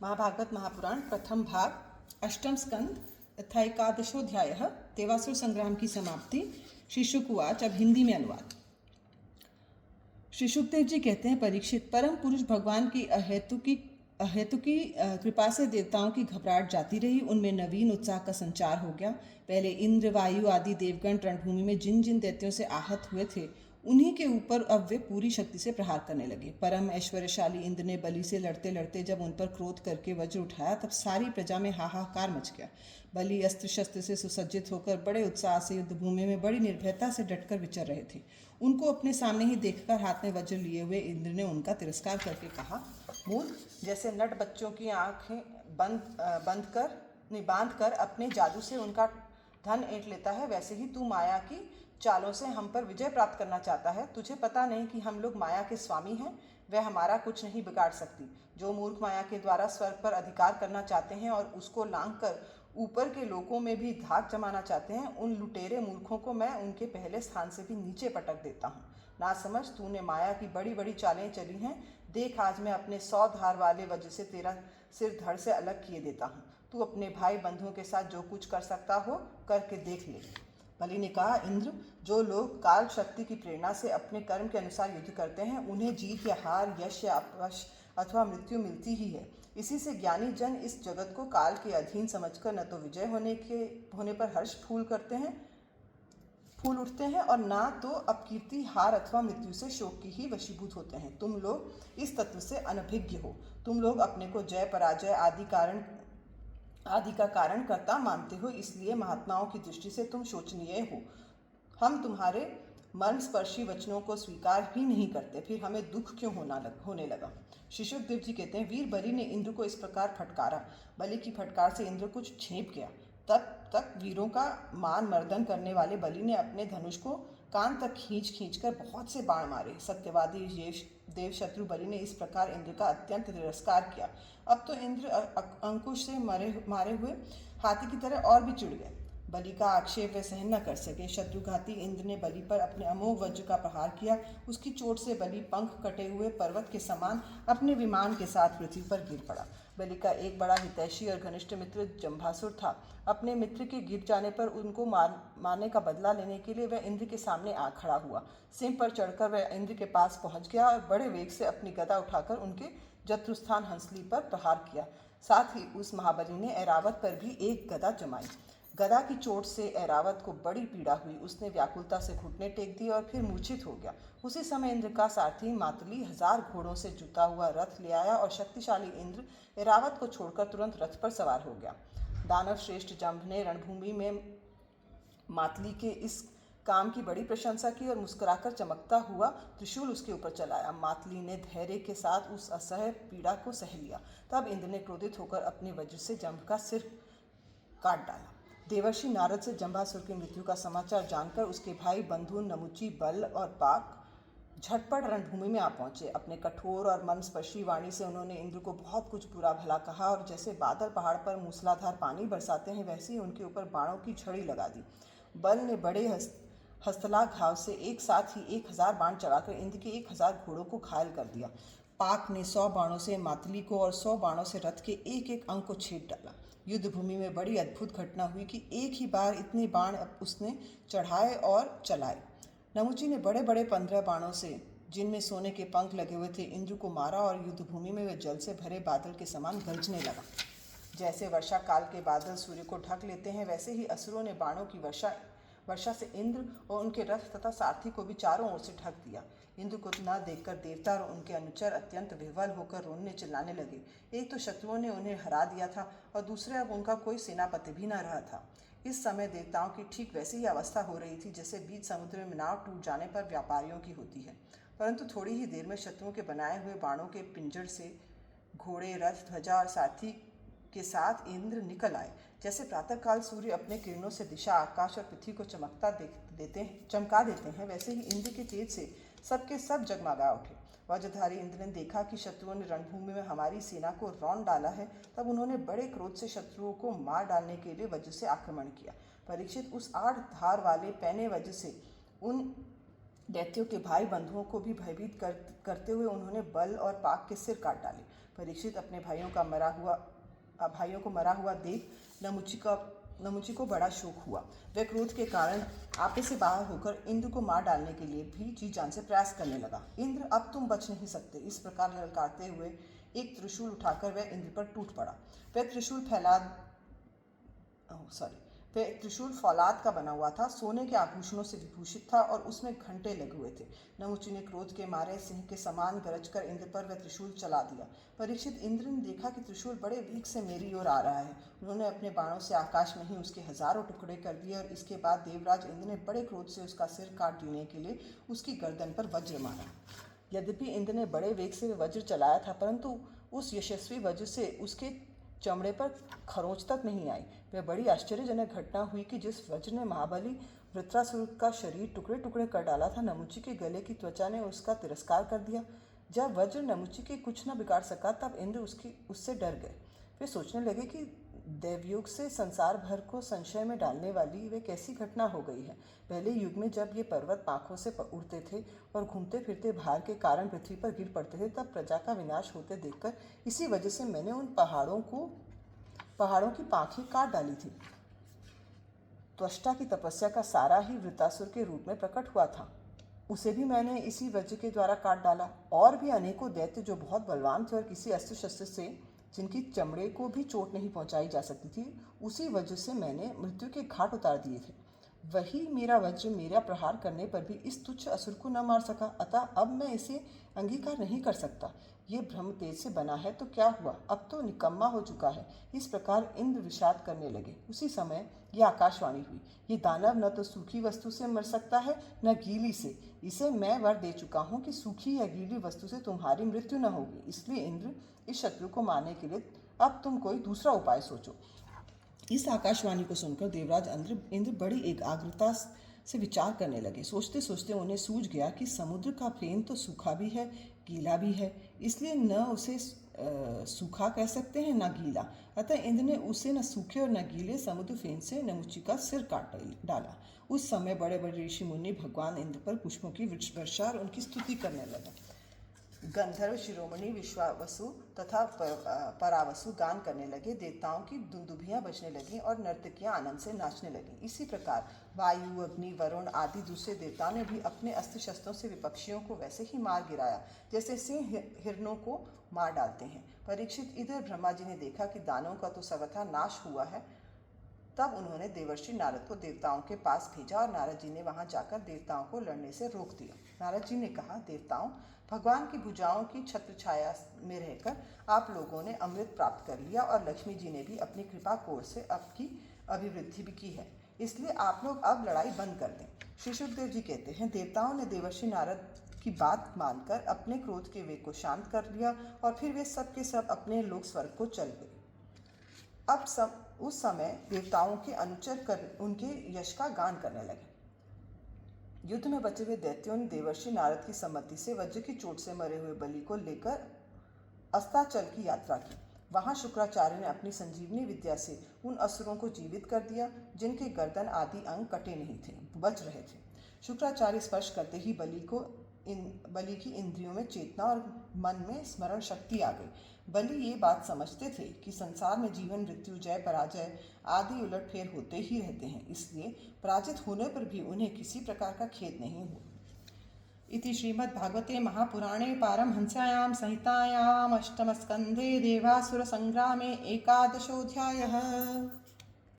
महाभागवत महापुराण प्रथम भाग अष्टम स्कंद तथा एकादशोध्याय देवासुर संग्राम की समाप्ति। श्री शुक उवाच। अब हिंदी में अनुवाद। श्री शुकदेव जी कहते हैं, परीक्षित, परम पुरुष भगवान की अहेतुकी कृपा से देवताओं की घबराहट जाती रही। उनमें नवीन उत्साह का संचार हो गया। पहले इंद्र, वायु आदि देवगण रणभूमि में जिन जिन दैत्यों से आहत हुए थे उन्हीं के ऊपर अब वे पूरी शक्ति से प्रहार करने लगे। परम ऐश्वर्यशाली इंद्र ने बलि से लड़ते लड़ते जब उन पर क्रोध करके वज्र उठाया तब सारी प्रजा में हाहाकार मच गया। बलि अस्त्र शस्त्र से सुसज्जित होकर बड़े उत्साह से युद्ध भूमि में बड़ी निर्भयता से डटकर विचर रहे थे। उनको अपने सामने ही देखकर हाथ में वज्र लिए हुए इंद्र ने उनका तिरस्कार करके कहा, मूर्ख, जैसे नट बच्चों की आंखें बांध कर अपने जादू से उनका धन ऐंठ लेता है, वैसे ही तू माया की चालों से हम पर विजय प्राप्त करना चाहता है। तुझे पता नहीं कि हम लोग माया के स्वामी हैं, वह हमारा कुछ नहीं बिगाड़ सकती। जो मूर्ख माया के द्वारा स्वर्ग पर अधिकार करना चाहते हैं और उसको लांघ कर ऊपर के लोकों में भी धाक जमाना चाहते हैं, उन लुटेरे मूर्खों को मैं उनके पहले स्थान से भी नीचे पटक देता हूँ। ना समझ, तूने माया की बड़ी बड़ी चालें चली हैं। देख, आज मैं अपने 100 धार वाले वज्र से तेरा सिर धड़ से अलग किए देता हूँ। तू अपने भाई बंधुओं के साथ जो कुछ कर सकता हो करके देख ले। बलि ने कहा, इंद्र, जो लोग काल शक्ति की प्रेरणा से अपने कर्म के अनुसार युद्ध करते हैं उन्हें जीत या हार, यश या अपयश अथवा मृत्यु मिलती ही है। इसी से ज्ञानी जन इस जगत को काल के अधीन समझकर न तो विजय होने पर हर्ष फूल उठते हैं और ना तो अपकीर्ति, हार अथवा मृत्यु से शोक की ही वशीभूत होते हैं। तुम लोग इस तत्व से अनभिज्ञ हो। तुम लोग अपने को जय पराजय आदि का कारण कर्ता मानते हो, इसलिए महात्माओं की दृष्टि से तुम शोचनीय हो। हम तुम्हारे मर्मस्पर्शी वचनों को स्वीकार ही नहीं करते, फिर हमें दुख क्यों होने लगा। श्री शुकदेव जी कहते हैं, वीर बलि ने इंद्र को इस प्रकार फटकारा। बलि की फटकार से इंद्र कुछ झेप गया। तब तक वीरों का मान मर्दन करने वाले बलि ने अपने धनुष को कान तक खींच कर बहुत से बाण मारे। सत्यवादी देव शत्रु बलि ने इस प्रकार इंद्र का अत्यंत तिरस्कार किया। अब तो इंद्र अंकुश से मारे हुए हाथी की तरह और भी चिढ़ गए। बलि का आक्षेप वे सहन न कर सके। शत्रुघाती इंद्र ने बलि पर अपने अमोघ वज्र का प्रहार किया। उसकी चोट से बलि पंख कटे हुए पर्वत के समान अपने विमान के साथ पृथ्वी पर गिर पड़ा। बलि का एक बड़ा हितैषी और घनिष्ठ मित्र जंभासुर था। अपने मित्र के गिर जाने पर उनको मारने का बदला लेने के लिए वह इंद्र के सामने आ खड़ा हुआ। सिंह पर चढ़कर वह इंद्र के पास पहुंच गया और बड़े वेग से अपनी गदा उठाकर उनके जत्रुस्थान हंसली पर प्रहार किया। साथ ही उस महाबली ने ऐरावत पर भी एक गदा जमाई। गदा की चोट से ऐरावत को बड़ी पीड़ा हुई। उसने व्याकुलता से घुटने टेक दिए और फिर मूर्छित हो गया। उसी समय इंद्र का सारथी मातली 1000 घोड़ों से जुता हुआ रथ ले आया और शक्तिशाली इंद्र ऐरावत को छोड़कर तुरंत रथ पर सवार हो गया। दानव श्रेष्ठ जंभ ने रणभूमि में मातली के इस काम की बड़ी प्रशंसा की और मुस्कुराकर चमकता हुआ त्रिशूल उसके ऊपर चलाया। मातली ने धैर्य के साथ उस असह्य पीड़ा को सह लिया। तब इंद्र ने क्रोधित होकर अपने वज्र से जंभ का सिर काट डाला। देवर्षि नारद से जंभासुर की मृत्यु का समाचार जानकर उसके भाई बंधु नमुची, बल और पाक झटपट रणभूमि में आ पहुंचे। अपने कठोर और मनस्पर्शी वाणी से उन्होंने इंद्र को बहुत कुछ बुरा भला कहा और जैसे बादल पहाड़ पर मूसलाधार पानी बरसाते हैं वैसे ही उनके ऊपर बाणों की झड़ी लगा दी। बल ने बड़े हस्तला घाव से एक साथ ही 1000 बाण चलाकर इंद्र के 1000 घोड़ों को घायल कर दिया। पाक ने 100 बाणों से मातली को और 100 बाणों से रथ के एक एक अंग को छेद डाला। युद्ध भूमि में बड़ी अद्भुत घटना हुई कि एक ही बार इतने बाण उसने चढ़ाए और चलाए। नमुची ने बड़े बड़े 15 बाणों से, जिनमें सोने के पंख लगे हुए थे, इंद्र को मारा और युद्ध भूमि में वह जल से भरे बादल के समान गरजने लगा। जैसे वर्षा काल के बादल सूर्य को ढक लेते हैं, वैसे ही असुरों ने बाणों की वर्षा से इंद्र और उनके रथ तथा सारथी को भी चारों ओर से ढक दिया। इंद्र को न देखकर देवता और उनके अनुचर अत्यंत विह्वल होकर रोने चिल्लाने लगे। एक तो शत्रुओं ने उन्हें हरा दिया था और दूसरे अब उनका कोई सेनापति भी न रहा था। इस समय देवताओं की ठीक वैसी ही अवस्था हो रही थी जैसे बीच समुद्र में नाव टूट जाने पर व्यापारियों की होती है। परंतु थोड़ी ही देर में शत्रुओं के बनाए हुए बाणों के पिंजर से घोड़े, रथ, ध्वजा और सारथी के साथ इंद्र निकल आए। जैसे प्रातःकाल सूर्य अपने किरणों से दिशा, आकाश और पृथ्वी को चमका देते हैं, वैसे ही इंद्र के तेज से सबके सब जगमगा उठे। वज्रधारी इंद्र ने देखा कि शत्रुओं ने रणभूमि में हमारी सेना को रौंद डाला है। तब उन्होंने बड़े क्रोध से शत्रुओं को मार डालने के लिए वज्र से आक्रमण किया। परीक्षित, उस 8 धार वाले पैने वज्र से उन दैत्यों के भाई बंधुओं को भी भयभीत करते हुए उन्होंने बल और पाक के सिर काट डाले। परीक्षित अपने भाइयों को मरा हुआ देख नमुची को बड़ा शोक हुआ। वह क्रोध के कारण आपे से बाहर होकर इंद्र को मार डालने के लिए भी जी जान से प्रयास करने लगा। इंद्र, अब तुम बच नहीं सकते। इस प्रकार ललकारते हुए एक त्रिशूल उठाकर वह इंद्र पर टूट पड़ा। वह त्रिशूल फौलाद का बना हुआ था, सोने के आभूषणों से विभूषित था और उसमें घंटे लगे हुए थे। नमुची ने क्रोध के मारे सिंह के समान गरजकर इंद्र पर वह त्रिशूल चला दिया। परीक्षित इंद्र ने देखा कि त्रिशूल बड़े वेग से मेरी ओर आ रहा है। उन्होंने अपने बाणों से आकाश में ही उसके हजारों टुकड़े कर दिए और इसके बाद देवराज इंद्र ने बड़े क्रोध से उसका सिर काट देने के लिए उसकी गर्दन पर वज्र मारा। यद्यपि इंद्र ने बड़े वेग से वज्र चलाया था, परंतु उस यशस्वी वज्र से उसके चमड़े पर खरोंच तक नहीं आई। वह बड़ी आश्चर्यजनक घटना हुई कि जिस वज्र ने महाबली वृत्रासुर का शरीर टुकड़े टुकड़े कर डाला था, नमुची के गले की त्वचा ने उसका तिरस्कार कर दिया। जब वज्र नमुची के कुछ न बिगाड़ सका, तब इंद्र उससे डर गए। वे सोचने लगे कि देवयुग से संसार भर को संशय में डालने वाली वे कैसी घटना हो गई है। पहले युग में जब ये पर्वत पाखों से उड़ते थे और घूमते फिरते भार के कारण पृथ्वी पर गिर पड़ते थे, तब प्रजा का विनाश होते देखकर इसी वजह से मैंने उन पहाड़ों की पाखें काट डाली थी। त्वष्टा की तपस्या का सारा ही वृत्रासुर के रूप में प्रकट हुआ था, उसे भी मैंने इसी वज्र के द्वारा काट डाला। और भी अनेकों दैत्य जो बहुत बलवान थे और किसी अस्त्र शस्त्र से जिनकी चमड़े को भी चोट नहीं पहुंचाई जा सकती थी, उसी वज्र से मैंने मृत्यु के घाट उतार दिए थे। वही मेरा वज्र मेरा प्रहार करने पर भी इस तुच्छ असुर को न मार सका, अतः अब मैं इसे अंगीकार नहीं कर सकता। ये ब्रह्म तेज से बना है तो क्या हुआ, अब तो निकम्मा हो चुका है। इस प्रकार इंद्र विषाद करने लगे। उसी समय यह आकाशवाणी हुई, ये दानव न तो सूखी वस्तु से मर सकता है न गीली से। इसे मैं वर दे चुका हूँ कि सूखी या गीली वस्तु से तुम्हारी मृत्यु न होगी। इसलिए इंद्र, इस शत्रु को मारने के लिए अब तुम कोई दूसरा उपाय सोचो। इस आकाशवाणी को सुनकर देवराज इंद्र बड़ी एकाग्रता से विचार करने लगे। सोचते सोचते उन्हें सूझ गया कि समुद्र का फेन तो सूखा भी है, गीला भी है, इसलिए न उसे सूखा कह सकते हैं न गीला। अतः इंद्र ने उसे न सूखे और न गीले समुद्र फेन से नमुची का सिर काट डाला। उस समय बड़े बड़े ऋषि मुनि भगवान इंद्र पर पुष्पों की वर्षा और उनकी स्तुति करने लगे। गंधर्व शिरोमणि विश्वावसु तथा परावसु गान करने लगे। देवताओं की दुंदुभियां बजने लगीं और नर्तकियां आनंद से नाचने लगीं। इसी प्रकार वायु, अग्नि, वरुण आदि दूसरे देवताओं ने भी अपने अस्त्र शस्त्रों से विपक्षियों को वैसे ही मार गिराया जैसे सिंह हिरणों को मार डालते हैं। परीक्षित, इधर ब्रह्मा जी ने देखा कि दानवों का तो सर्वथा नाश हुआ है। तब उन्होंने देवर्षि नारद को देवताओं के पास भेजा और नारद जी ने वहां जाकर देवताओं को लड़ने से रोक दिया। नारद जी ने कहा, देवताओं, भगवान की भुजाओं की छत्र छाया में रहकर आप लोगों ने अमृत प्राप्त कर लिया और लक्ष्मी जी ने भी अपनी कृपा कोर से आपकी अभिवृद्धि भी की है, इसलिए आप लोग अब लड़ाई बंद कर दें। श्री शुकदेव जी कहते हैं, देवताओं ने देवर्षि नारद की बात मानकर अपने क्रोध के वेग को शांत कर लिया और फिर वे सब के सब अपने लोक स्वर्ग को चल गए। अब उस समय देवताओं के अनुचर उनके यश का गान करने लगे। युद्ध में बचे हुए दैत्यों ने देवर्षि नारद की सम्मति से वज्र की चोट से मरे हुए बलि को लेकर अस्ताचल की यात्रा की। वहां शुक्राचार्य ने अपनी संजीवनी विद्या से उन असुरों को जीवित कर दिया जिनके गर्दन आदि अंग कटे नहीं थे, बच रहे थे। शुक्राचार्य स्पर्श करते ही बलि की इंद्रियों में चेतना और मन में स्मरण शक्ति आ गई। बलि ये बात समझते थे कि संसार में जीवन, मृत्यु, जय पराजय आदि उलटफेर होते ही रहते हैं, इसलिए पराजित होने पर भी उन्हें किसी प्रकार का खेद नहीं हुआ। इति श्रीमद्भागवते महापुराणे पारमहंस्यां संहितायाम् अष्टमस्कन्धे देवासुरसंग्रामे एकादशोऽध्यायः।